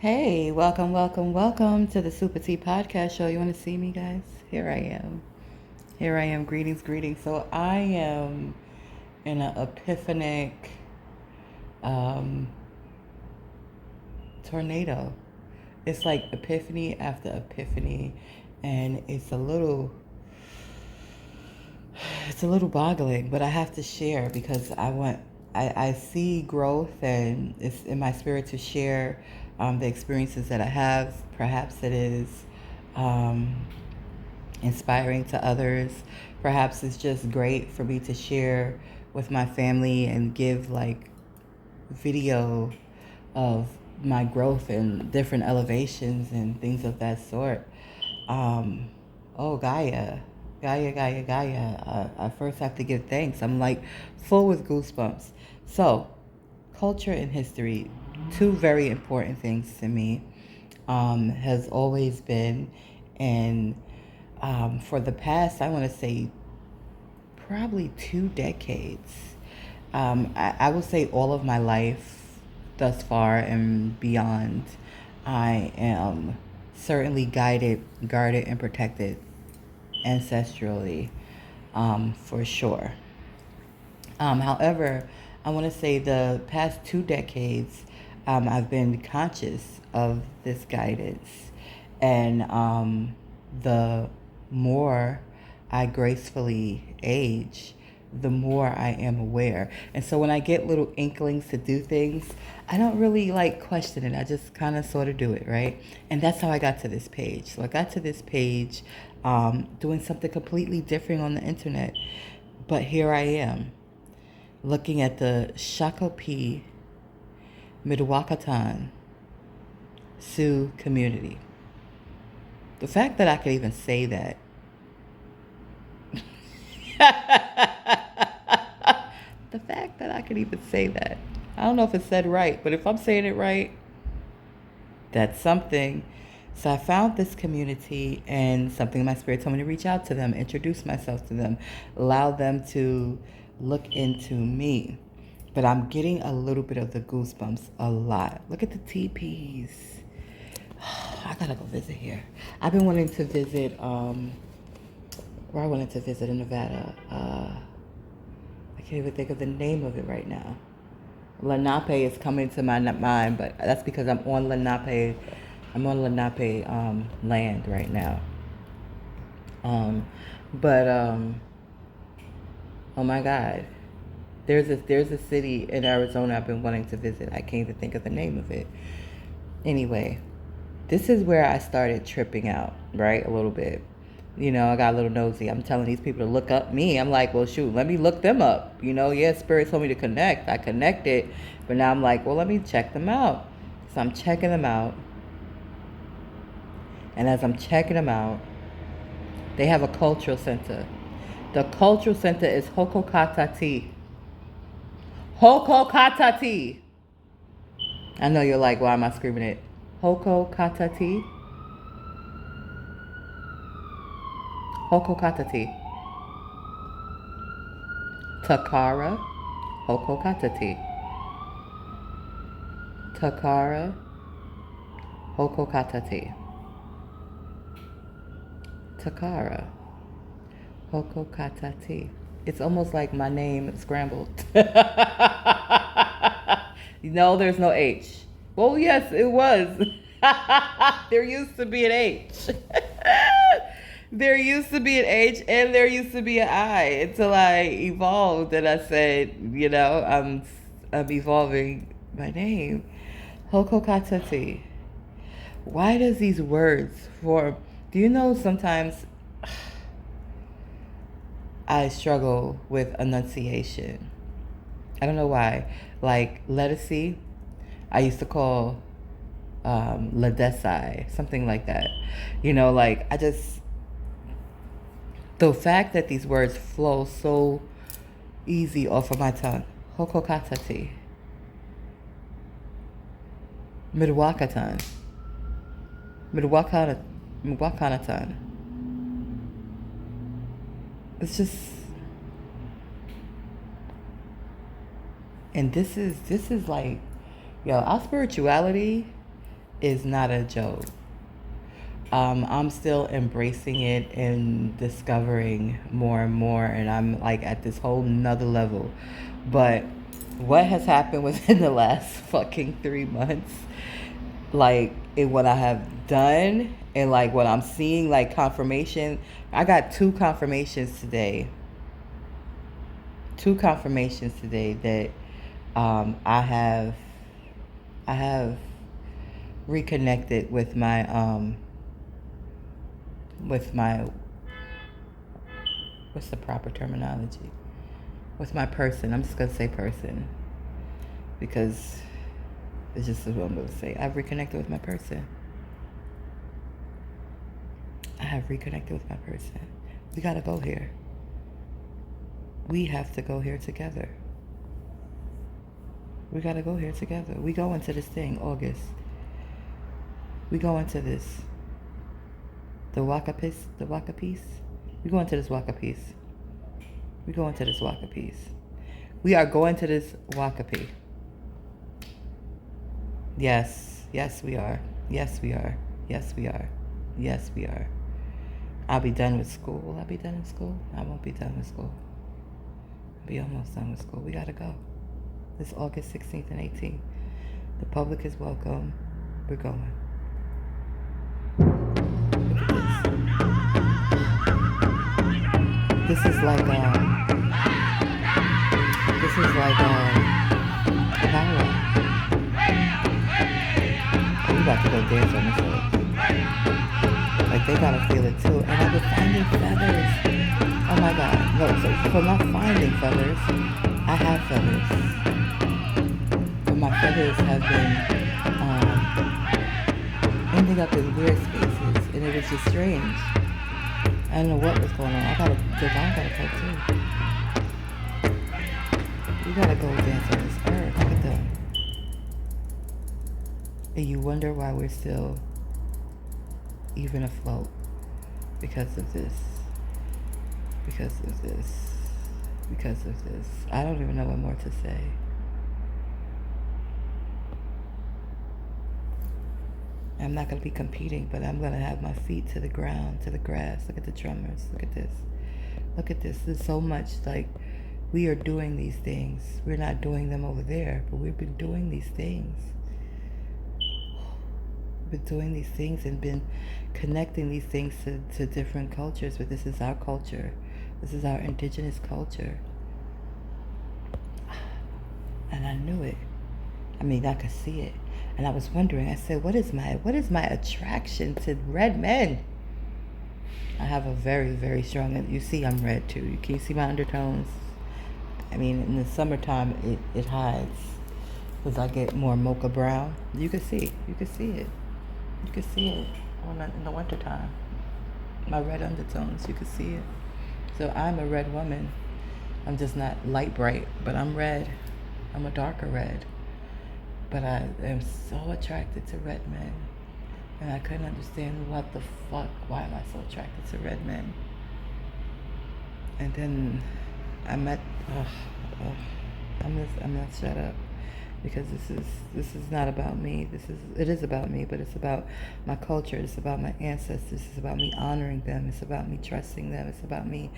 Hey, welcome to the Super T Podcast Show. You want to see me, guys? Here I am. Here I am. Greetings. So I am in an epiphanic um, tornado. It's like epiphany after epiphany, and it's a little boggling, but I have to share because I see growth, and it's in my spirit to share the experiences that I have. Perhaps it is um, inspiring to others. Perhaps it's just great for me to share with my family and give like video of my growth and different elevations and things of that sort. Um, oh, Gaia. I first have to give thanks. I'm like full with goosebumps. So, culture and history, two very important things to me, has always been, and for the past, I want to say probably 2 decades. I would say all of my life thus far and beyond, I am certainly guarded, and protected ancestrally, for sure. However, I want to say the past 2 decades, I've been conscious of this guidance. And the more I gracefully age, the more I am aware. And so when I get little inklings to do things, I don't really like question it. I just kind of sort of do it, right? And that's how I got to this page. So I got to this page doing something completely different on the internet. But here I am, looking at the Shakopee Midwakatan Sioux community. The fact that I could even say that. The fact that I could even say that. I don't know if it's said right, but if I'm saying it right, that's something. So I found this community, and something in my spirit told me to reach out to them, introduce myself to them, allow them to look into me. But I'm getting a little bit of the goosebumps a lot. Look at the teepees. I gotta go visit here. I've been wanting to visit, where I wanted to visit in Nevada. I can't even think of the name of it right now. Lenape is coming to my mind, but that's because I'm on Lenape. I'm on Lenape land right now. But oh my God, there's a city in Arizona I've been wanting to visit. I can't even think of the name of it. Anyway, this is where I started tripping out, right? A little bit. I got a little nosy. I'm telling these people to look up me. I'm like, well, shoot, let me look them up. Yeah, Spirit told me to connect. I connected, but now I'm like, well, let me check them out. So I'm checking them out. And as I'm checking them out, they have a cultural center. The cultural center is Hokokatati. Hokokatati. I know you're like, why am I screaming it? Hokokatati. Hokokatati. Takara. Hokokatati. Takara. Hokokatati. Takara. Hokokatati. It's almost like my name scrambled. No, there's no H. Well, yes, it was. There used to be an H. There used to be an H and there used to be an I until I evolved and I said, I'm evolving my name. Hokokatati. Why does these words form? Do you know sometimes I struggle with enunciation? I don't know why. Like lettucey, I used to call ladesai, something like that. The fact that these words flow so easy off of my tongue. Hokokatati. Midwakatan. Midwakanatan. It's just, and this is like, our spirituality is not a joke. I'm still embracing it and discovering more and more, and I'm like at this whole nother level. But what has happened within the last fucking 3 months, like in what I have done and like what I'm seeing, like confirmation. I got two confirmations today. Two confirmations today that I have reconnected with my what's the proper terminology? With my person. I'm just gonna say person because it's just what I'm gonna say. I've reconnected with my person. I have reconnected with my person. We gotta go here. We have to go here together. We gotta go here together. We go into this thing, August. We go into this. The Waka piece. We go into this Waka piece. We go into this Waka piece. We are going to this Waka piece. Yes. Yes, we are. Yes, we are. Yes, we are. Yes, we are. I'll be done with school. Will I be done with school? I won't be done with school. I'll be almost done with school. We gotta go. This August 16th and 18th. The public is welcome. We're going. Look at this. This is like power. We about to go dance on this one. Like they gotta feel it too. And I was finding feathers. Oh my god. No, so for not finding feathers, I have feathers. But my feathers have been ending up in weird spaces, and it was just strange. I don't know what was going on. I gotta go too. We gotta go dance on this earth. Look at them. And you wonder why we're still even afloat because of this. Because of this. Because of this. I don't even know what more to say. I'm not going to be competing, but I'm going to have my feet to the ground, to the grass. Look at the drummers. Look at this. Look at this. There's so much, like, we are doing these things. We're not doing them over there, but we've been doing these things. We've been doing these things and been connecting these things to different cultures, but this is our culture. This is our indigenous culture. And I knew it. I mean, I could see it. And I was wondering, I said, what is my attraction to red men? I have a very, very strong, you see I'm red too. Can you see my undertones? I mean, in the summertime, it hides. Because I get more mocha brown. You can see it. You can see it in the wintertime. My red undertones, you can see it. So I'm a red woman. I'm just not light bright, but I'm red. I'm a darker red. But I am so attracted to red men. And I couldn't understand what the fuck, why am I so attracted to red men? And then I met, I'm not shut up. Because this is not about me. It is about me, but it's about my culture. It's about my ancestors. It's about me honoring them. It's about me trusting them. It's about me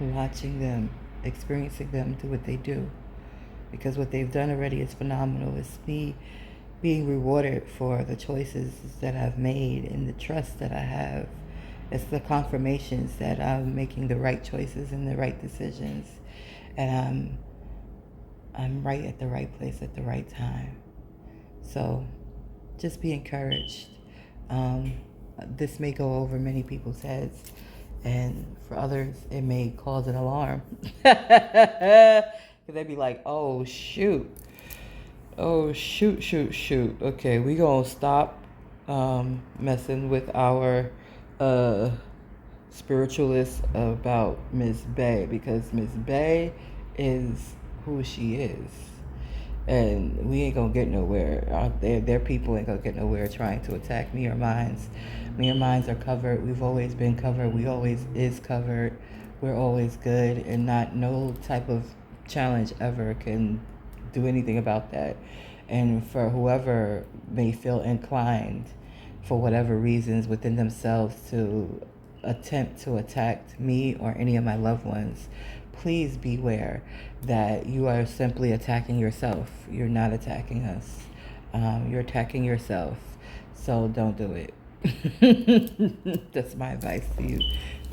watching them, experiencing them do what they do. Because what they've done already is phenomenal. It's me being rewarded for the choices that I've made and the trust that I have. It's the confirmations that I'm making the right choices and the right decisions. And I'm right at the right place at the right time. So just be encouraged. This may go over many people's heads. And for others, it may cause an alarm. Because they'd be like, oh, shoot. Oh, shoot. Okay, we gonna stop messing with our spiritualist about Miss Bay. Because Miss Bay is who she is. And we ain't gonna get nowhere. Their people ain't gonna get nowhere trying to attack me or mines. Me and mines are covered. We've always been covered. We always is covered. We're always good, and not no type of challenge ever can do anything about that. And for whoever may feel inclined, for whatever reasons within themselves, to attempt to attack me or any of my loved ones, please beware that you are simply attacking yourself. You're not attacking us. You're attacking yourself. So don't do it. That's my advice to you.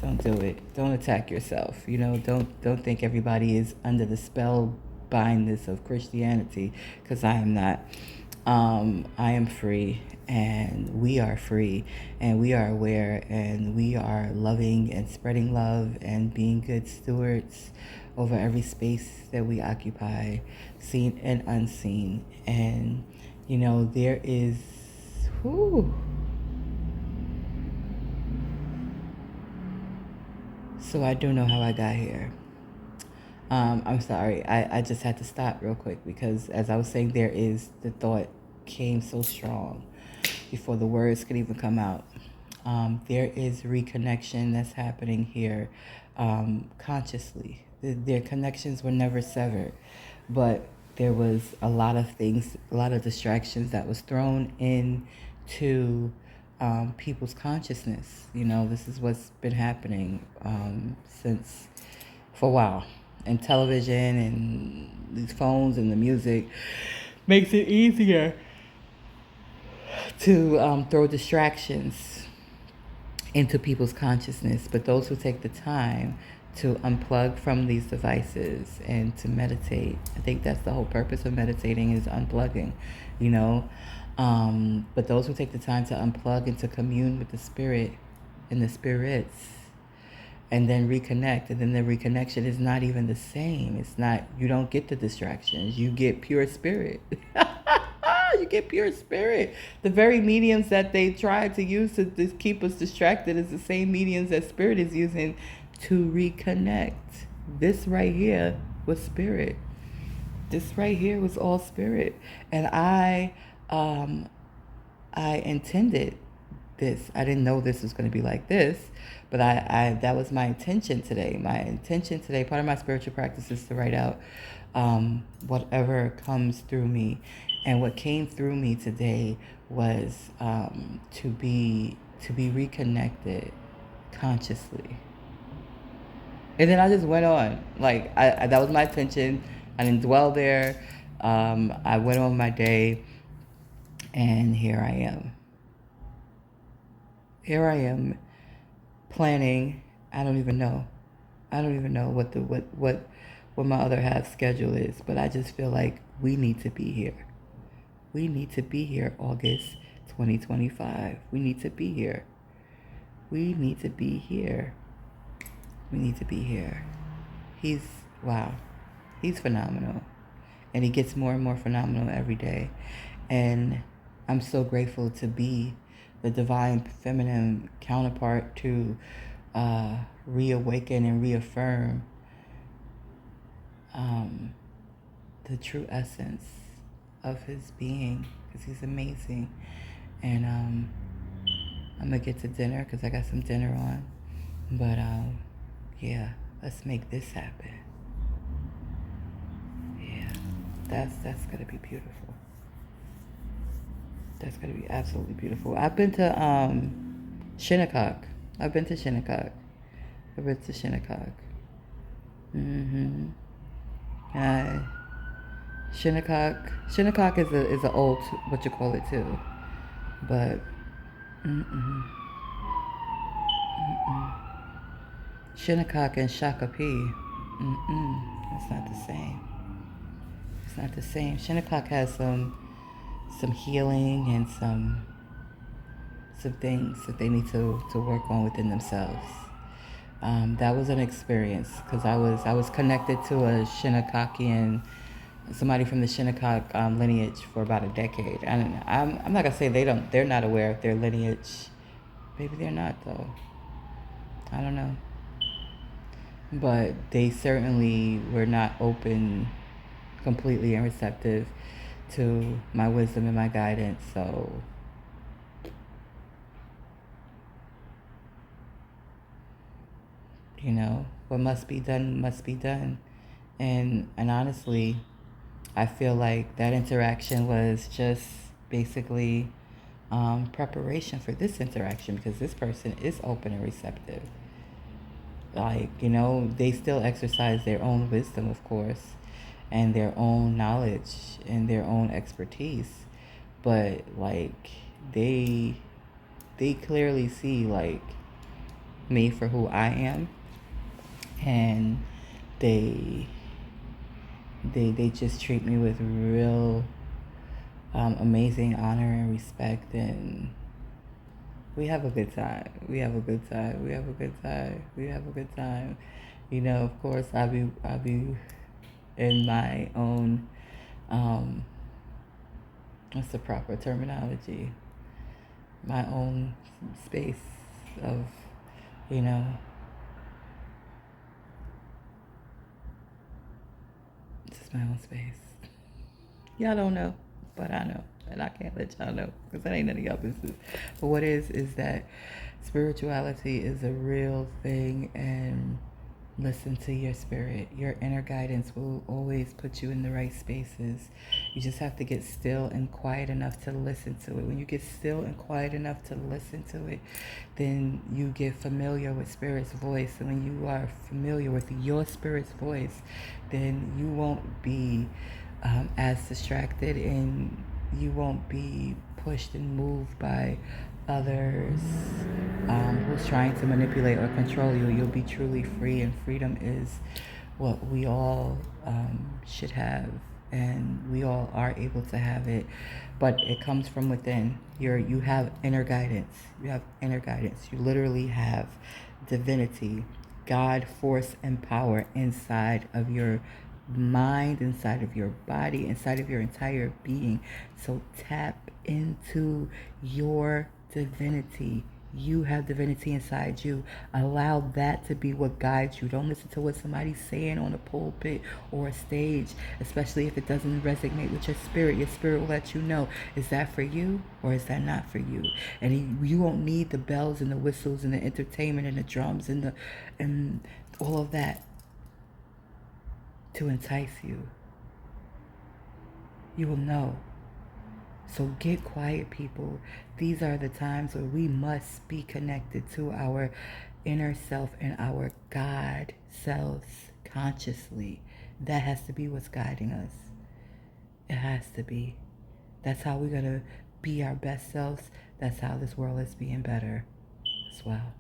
Don't do it. Don't attack yourself. Don't think everybody is under the spell bindness of Christianity, because I am not. I am free, and we are free, and we are aware, and we are loving and spreading love and being good stewards over every space that we occupy, seen and unseen. And there is, whew. So I don't know how I got here. I'm sorry. I just had to stop real quick, because as I was saying, the thought came so strong before the words could even come out. There is reconnection that's happening here, consciously. Their connections were never severed, but there was a lot of things, a lot of distractions that was thrown into people's consciousness. This is what's been happening since for a while. And television and these phones and the music makes it easier to throw distractions into people's consciousness. But those who take the time to unplug from these devices and to meditate, I think that's the whole purpose of meditating, is unplugging, but those who take the time to unplug and to commune with the spirit and the spirits, and then reconnect, and then the reconnection is not even the same. It's not, you don't get the distractions, you get pure spirit. You get pure spirit. The very mediums that they try to use to keep us distracted is the same mediums that spirit is using to reconnect. This right here was spirit. This right here was all spirit. And I intended this. I didn't know this was going to be like this, but I that was my intention today. My intention today, part of my spiritual practice, is to write out whatever comes through me. And what came through me today was to be reconnected consciously. And then I just went on. Like, that was my intention. I didn't dwell there. I went on my day, and here I am. Here I am, planning. I don't even know what my other half schedule is, but I just feel like we need to be here. We need to be here, August 2025. We need to be here. We need to be here. We need to be here. Wow. He's phenomenal. And he gets more and more phenomenal every day. And I'm so grateful to be the divine feminine counterpart to reawaken and reaffirm the true essence of his being, because he's amazing. And I'm gonna get to dinner because I got some dinner on. But yeah, let's make this happen. Yeah, that's gonna be beautiful. That's gonna be absolutely beautiful. I've been to Shinnecock. I've been to Shinnecock. Mm-hmm. Shinnecock is a old, what you call it too, but Shinnecock and Shakopee, it's not the same. It's not the same. Shinnecock has some healing and some things that they need to work on within themselves. That was an experience, because I was connected to a Shinnecockian, somebody from the Shinnecock lineage for about a decade. And I'm not gonna say they're not aware of their lineage. Maybe they're not, though. I don't know. But they certainly were not open completely and receptive to my wisdom and my guidance. So what must be done must be done. And honestly, I feel like that interaction was just basically preparation for this interaction, because this person is open and receptive. Like, they still exercise their own wisdom, of course, and their own knowledge and their own expertise. But like, they they clearly see like me for who I am, and they they just treat me with real amazing honor and respect, and we have a good time. We have a good time. We have a good time. We have a good time. Of course, I'll be in my own what's the proper terminology? My own space of, you know, just my own space. Y'all don't know, but I know. And I can't let y'all know because that ain't none of y'all business. But what is that spirituality is a real thing, and listen to your spirit. Your inner guidance will always put you in the right spaces. You just have to get still and quiet enough to listen to it. When you get still and quiet enough to listen to it, then you get familiar with spirit's voice. And when you are familiar with your spirit's voice, then you won't be as distracted, and you won't be pushed and moved by others who's trying to manipulate or control you. You'll be truly free, and freedom is what we all should have, and we all are able to have it, but it comes from within. You have inner guidance. You have inner guidance. You literally have divinity, God, force, and power inside of your mind, inside of your body, inside of your entire being. So tap into your divinity. You have divinity inside you. Allow that to be what guides you. Don't listen to what somebody's saying on a pulpit or a stage, especially if it doesn't resonate with your spirit. Your spirit will let you know, is that for you or is that not for you? And you won't need the bells and the whistles and the entertainment and the drums and all of that to entice you. You will know. So get quiet, people. These are the times where we must be connected to our inner self and our God selves consciously. That has to be what's guiding us. It has to be. That's how we're going to be our best selves. That's how this world is being better as well.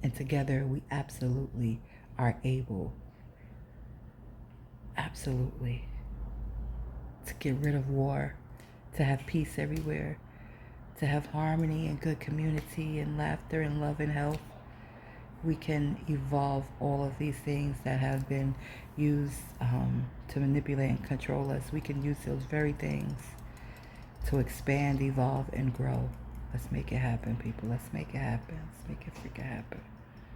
And together we absolutely are able, absolutely, to get rid of war, to have peace everywhere, to have harmony and good community and laughter and love and health. We can evolve all of these things that have been used to manipulate and control us. We can use those very things to expand, evolve, and grow. Let's make it happen, people. Let's make it happen. Let's make it freaking happen.